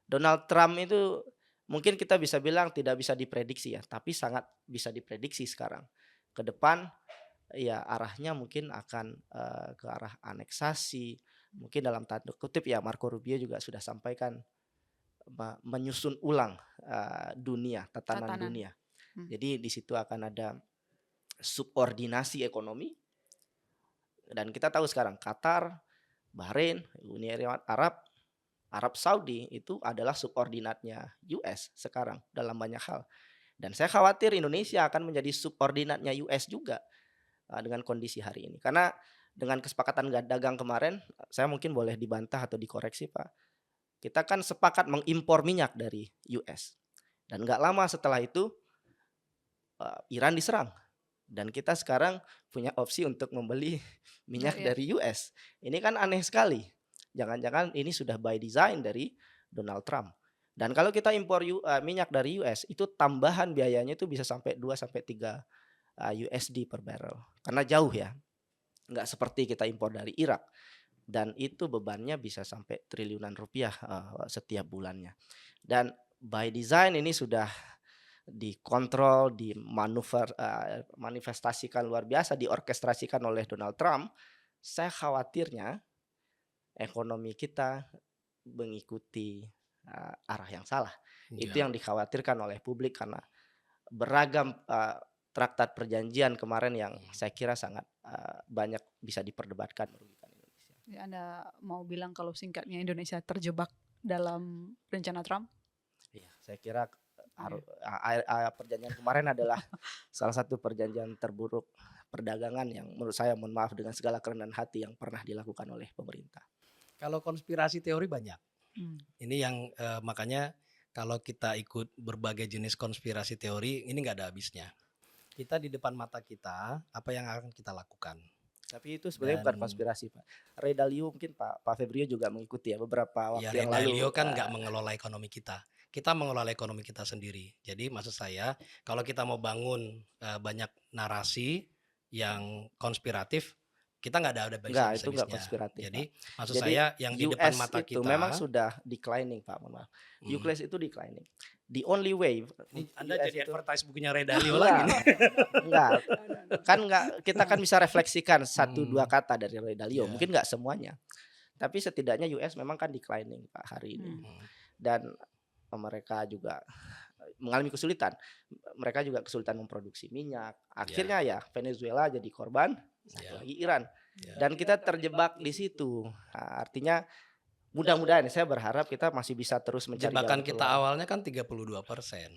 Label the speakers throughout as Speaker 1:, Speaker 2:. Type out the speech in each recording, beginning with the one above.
Speaker 1: Donald Trump itu mungkin kita bisa bilang tidak bisa diprediksi ya, tapi sangat bisa diprediksi sekarang. Ke depan ya arahnya mungkin akan, ke arah aneksasi, mungkin dalam tanda kutip ya Marco Rubio juga sudah sampaikan menyusun ulang, dunia, tatanan
Speaker 2: Tatanan.
Speaker 1: dunia.
Speaker 2: Hmm.
Speaker 1: Jadi di situ akan ada subordinasi ekonomi dan kita tahu sekarang Qatar, Bahrain, Uni Emirat Arab, Arab Saudi itu adalah subordinatnya US sekarang dalam banyak hal. Dan saya khawatir Indonesia akan menjadi subordinatnya US juga, dengan kondisi hari ini. Karena dengan kesepakatan dagang kemarin, saya mungkin boleh dibantah atau dikoreksi Pak, kita kan sepakat mengimpor minyak dari US dan nggak lama setelah itu, Iran diserang dan kita sekarang punya opsi untuk membeli
Speaker 2: Ya,
Speaker 1: minyak
Speaker 2: ya.
Speaker 1: dari US. Ini kan aneh sekali. Jangan-jangan ini sudah by design dari Donald Trump. Dan kalau kita impor minyak dari US itu tambahan biayanya itu bisa sampai 2 sampai 3 USD per barrel. Karena jauh ya, nggak seperti kita impor dari Irak dan itu bebannya bisa sampai triliunan rupiah, setiap bulannya. Dan by design ini sudah dikontrol, manifestasikan luar biasa, diorkestrasikan oleh Donald Trump. Saya khawatirnya ekonomi kita mengikuti, arah yang salah. Itu
Speaker 3: Ya.
Speaker 1: yang dikhawatirkan oleh publik karena beragam, traktat perjanjian kemarin yang saya kira sangat, banyak bisa diperdebatkan merugikan Indonesia.
Speaker 2: Ya, Anda mau bilang kalau singkatnya Indonesia terjebak dalam rencana Trump?
Speaker 1: Iya, saya kira
Speaker 2: Ya.
Speaker 1: perjanjian kemarin adalah salah satu perjanjian terburuk perdagangan yang menurut saya, mohon maaf dengan segala kerendahan hati yang pernah dilakukan oleh pemerintah.
Speaker 3: Kalau konspirasi teori banyak.
Speaker 2: Hmm.
Speaker 3: Ini yang makanya kalau kita ikut berbagai jenis konspirasi teori ini nggak ada habisnya. Kita di depan mata kita apa yang akan kita lakukan.
Speaker 1: Tapi itu sebenarnya bukan
Speaker 3: Dan
Speaker 1: konspirasi, Pak. Ray Dalio mungkin Pak Febrio juga mengikuti ya beberapa
Speaker 3: ya
Speaker 1: waktu
Speaker 3: Ray
Speaker 1: yang lalu.
Speaker 3: Dalio kan nggak mengelola ekonomi kita. Kita mengelola ekonomi kita sendiri. Jadi maksud saya kalau kita mau bangun banyak narasi yang konspiratif, kita nggak ada
Speaker 1: Enggak, itu enggak
Speaker 3: habis-habisnya.
Speaker 1: konspiratif, Pak.
Speaker 3: Jadi maksud
Speaker 1: Jadi
Speaker 3: saya yang di depan
Speaker 1: US
Speaker 3: mata
Speaker 1: itu memang
Speaker 3: kita,
Speaker 1: sudah declining, Pak, mohon maaf.
Speaker 3: hmm,
Speaker 1: US itu declining. The only way
Speaker 3: Anda
Speaker 1: US
Speaker 3: jadi
Speaker 1: itu
Speaker 3: advertise bukunya Ray Dalio lagi
Speaker 1: enggak,
Speaker 3: nih.
Speaker 1: enggak. Kan enggak, kita kan bisa refleksikan satu
Speaker 3: Hmm,
Speaker 1: 2 kata dari Ray Dalio,
Speaker 3: ya.
Speaker 1: mungkin enggak semuanya. Tapi setidaknya US memang kan declining, Pak, hari ini.
Speaker 2: Hmm.
Speaker 1: Dan mereka juga mengalami kesulitan. Mereka juga kesulitan memproduksi minyak.
Speaker 3: Ya,
Speaker 1: Akhirnya ya Venezuela jadi korban, satu
Speaker 3: ya,
Speaker 1: lagi Iran.
Speaker 3: ya.
Speaker 1: Dan kita terjebak di situ. Nah, artinya mudah-mudahan saya berharap kita masih bisa terus mencari
Speaker 3: Jebakan
Speaker 1: jalan
Speaker 3: kita
Speaker 1: keluar.
Speaker 3: awalnya kan 32%.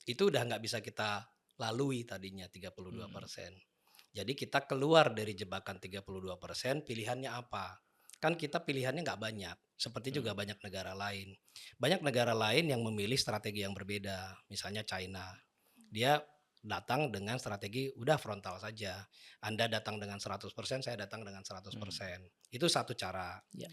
Speaker 3: Itu udah nggak bisa kita lalui tadinya 32%. Jadi kita keluar dari jebakan 32%, pilihannya apa? Kan kita pilihannya nggak banyak, seperti juga banyak negara lain. Banyak negara lain yang memilih strategi yang berbeda, misalnya China. Dia datang dengan strategi udah frontal saja. Anda datang dengan 100%, saya datang dengan 100%. Itu satu cara.
Speaker 1: Ya.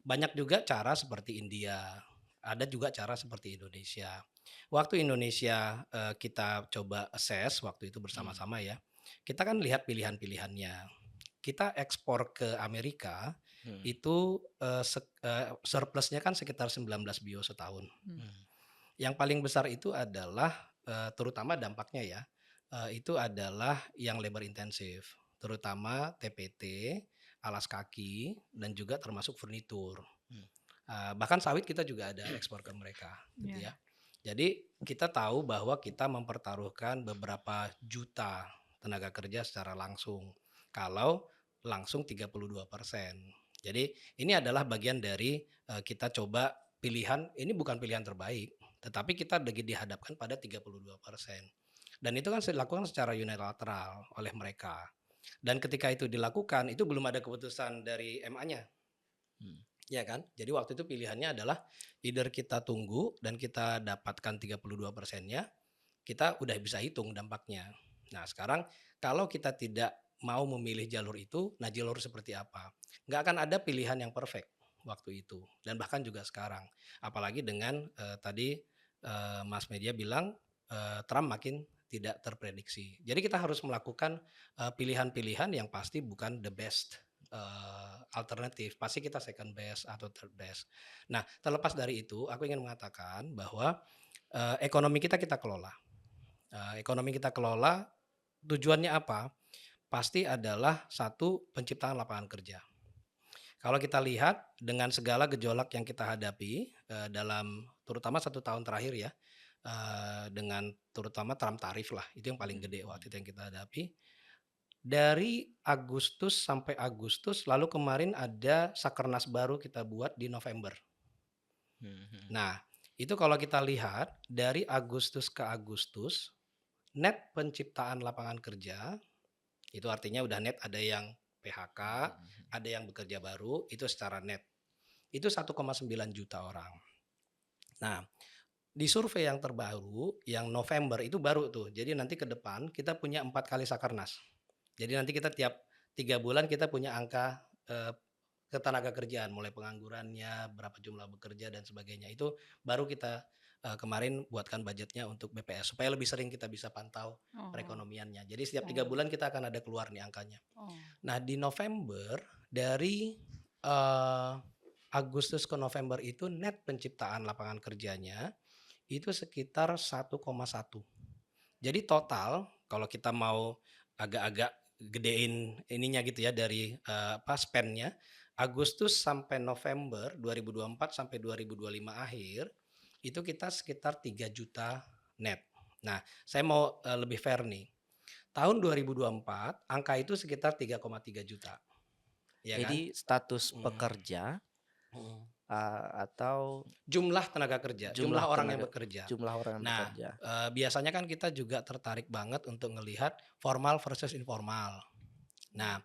Speaker 3: Banyak juga cara seperti India, ada juga cara seperti Indonesia. Waktu Indonesia kita coba assess waktu itu bersama-sama ya, kita kan lihat pilihan-pilihannya. Kita ekspor ke Amerika itu surplusnya kan sekitar 19 bio setahun. Yang paling besar itu adalah terutama dampaknya ya, itu adalah yang labor intensif, terutama TPT, alas kaki, dan juga termasuk furnitur. Bahkan sawit kita juga ada ekspor ke mereka, gitu ya. Jadi kita tahu bahwa kita mempertaruhkan beberapa juta tenaga kerja secara langsung. Kalau langsung 32%. Jadi ini adalah bagian dari kita coba pilihan, ini bukan pilihan terbaik, tetapi kita lagi dihadapkan pada 32%. Dan itu kan dilakukan secara unilateral oleh mereka. Dan ketika itu dilakukan, itu belum ada keputusan dari MA-nya. Ya kan? Jadi waktu itu pilihannya adalah either kita tunggu dan kita dapatkan 32%-nya, kita udah bisa hitung dampaknya. Nah sekarang kalau kita tidak mau memilih jalur itu, nah jalur seperti apa? Nggak akan ada pilihan yang perfect waktu itu. Dan bahkan juga sekarang. Apalagi dengan tadi Mas Media bilang Trump makin tidak terprediksi. Jadi kita harus melakukan pilihan-pilihan yang pasti bukan the best alternatif, pasti kita second best atau third best. Nah, terlepas dari itu, aku ingin mengatakan bahwa ekonomi kita kelola. Ekonomi kita kelola tujuannya apa? Pasti adalah satu, penciptaan lapangan kerja. Kalau kita lihat dengan segala gejolak yang kita hadapi dalam terutama 1 tahun terakhir ya, dengan terutama Trump tarif lah, itu yang paling gede waktu itu yang kita hadapi. Dari Agustus sampai Agustus, lalu kemarin ada Sakernas baru kita buat di November. Nah, itu kalau kita lihat dari Agustus ke Agustus, net penciptaan lapangan kerja, itu artinya udah net ada yang PHK, ada yang bekerja baru, itu secara net. Itu 1,9 juta orang. Nah, di survei yang terbaru, yang November itu baru tuh. Jadi nanti ke depan kita punya 4 kali Sakernas. Jadi nanti kita tiap 3 bulan kita punya angka ketenaga kerjaan, mulai penganggurannya, berapa jumlah bekerja dan sebagainya. Itu baru kita kemarin buatkan budgetnya untuk BPS supaya lebih sering kita bisa pantau
Speaker 2: Oh.
Speaker 3: perekonomiannya. Jadi setiap 3 bulan kita akan ada keluar nih angkanya.
Speaker 2: Oh.
Speaker 3: Nah, di November dari Agustus ke November itu net penciptaan lapangan kerjanya itu sekitar 1,1. Jadi total kalau kita mau agak-agak gedein ininya gitu ya dari spendnya, Agustus sampai November 2024 sampai 2025 akhir itu kita sekitar 3 juta net. Nah, saya mau lebih fair nih. Tahun 2024 angka itu sekitar 3,3 juta. Ya kan?
Speaker 1: Jadi status pekerja atau
Speaker 3: Jumlah tenaga kerja, jumlah orang yang bekerja.
Speaker 1: jumlah orang yang
Speaker 3: Nah,
Speaker 1: bekerja.
Speaker 3: biasanya kan kita juga tertarik banget untuk ngelihat formal versus informal. Nah,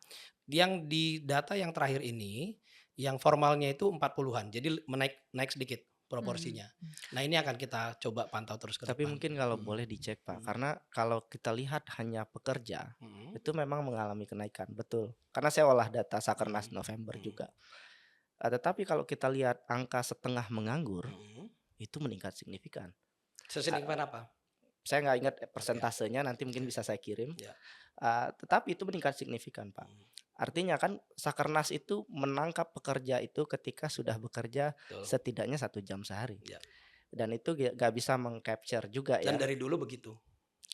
Speaker 3: yang di data yang terakhir ini, yang formalnya itu 40-an, jadi naik sedikit proporsinya. Nah, ini akan kita coba pantau terus ke
Speaker 1: Tapi
Speaker 3: depan.
Speaker 1: mungkin kalau boleh dicek Pak, karena kalau kita lihat hanya pekerja, itu memang mengalami kenaikan, betul. Karena saya olah data Sakernas November juga. Tetapi kalau kita lihat angka setengah menganggur, itu meningkat signifikan.
Speaker 3: Sesignifikan apa?
Speaker 1: Saya nggak ingat persentasenya, nanti mungkin bisa saya kirim.
Speaker 3: Ya.
Speaker 1: Tetapi itu meningkat signifikan Pak. Artinya kan Sakernas itu menangkap pekerja itu ketika sudah bekerja
Speaker 3: Betul.
Speaker 1: setidaknya 1 jam sehari.
Speaker 3: Ya.
Speaker 1: Dan itu nggak bisa meng-capture juga ya.
Speaker 3: Dan dari dulu begitu.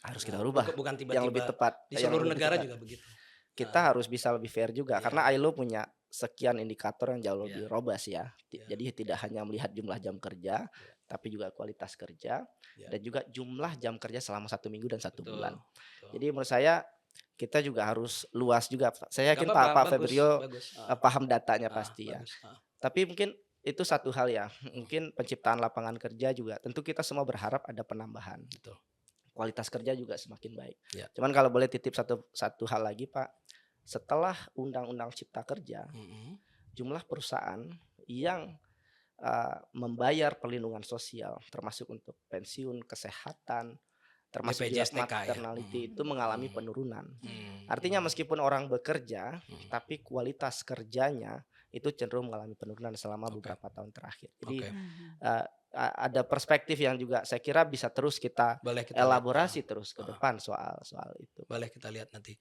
Speaker 1: Harus kita rubah.
Speaker 3: Bukan
Speaker 1: yang lebih
Speaker 3: tiba-tiba
Speaker 1: tepat.
Speaker 3: di
Speaker 1: yang
Speaker 3: seluruh
Speaker 1: lebih
Speaker 3: negara
Speaker 1: tepat.
Speaker 3: juga begitu.
Speaker 1: Kita harus bisa lebih fair juga
Speaker 3: Iya.
Speaker 1: karena ILO punya sekian indikator yang jauh lebih
Speaker 3: Iya.
Speaker 1: robust ya.
Speaker 3: Iya.
Speaker 1: Jadi tidak hanya melihat jumlah jam kerja, tapi juga kualitas kerja dan juga jumlah jam kerja selama 1 minggu dan 1
Speaker 3: Betul,
Speaker 1: bulan.
Speaker 3: betul.
Speaker 1: Jadi menurut saya kita juga harus luas juga. Saya yakin
Speaker 3: Gak apa-apa,
Speaker 1: Pak
Speaker 3: bagus,
Speaker 1: Febrio
Speaker 3: bagus.
Speaker 1: paham datanya pasti ya.
Speaker 3: Bagus.
Speaker 1: Tapi mungkin itu satu hal ya. Mungkin penciptaan lapangan kerja juga. Tentu kita semua berharap ada penambahan.
Speaker 3: Betul.
Speaker 1: Kualitas kerja juga semakin baik.
Speaker 3: Ya.
Speaker 1: Cuman kalau boleh titip satu hal lagi Pak, setelah Undang-Undang Cipta Kerja, jumlah perusahaan yang membayar perlindungan sosial, termasuk untuk pensiun, kesehatan, termasuk juga
Speaker 3: BPJS TK ya?
Speaker 1: maternity itu mengalami penurunan.
Speaker 3: Hmm.
Speaker 1: Artinya meskipun orang bekerja, tapi kualitas kerjanya itu cenderung mengalami penurunan selama beberapa tahun terakhir. Jadi ada perspektif yang juga saya kira bisa terus kita
Speaker 3: Boleh kita
Speaker 1: elaborasi
Speaker 3: lihat.
Speaker 1: terus ke depan soal itu.
Speaker 3: Boleh kita lihat nanti.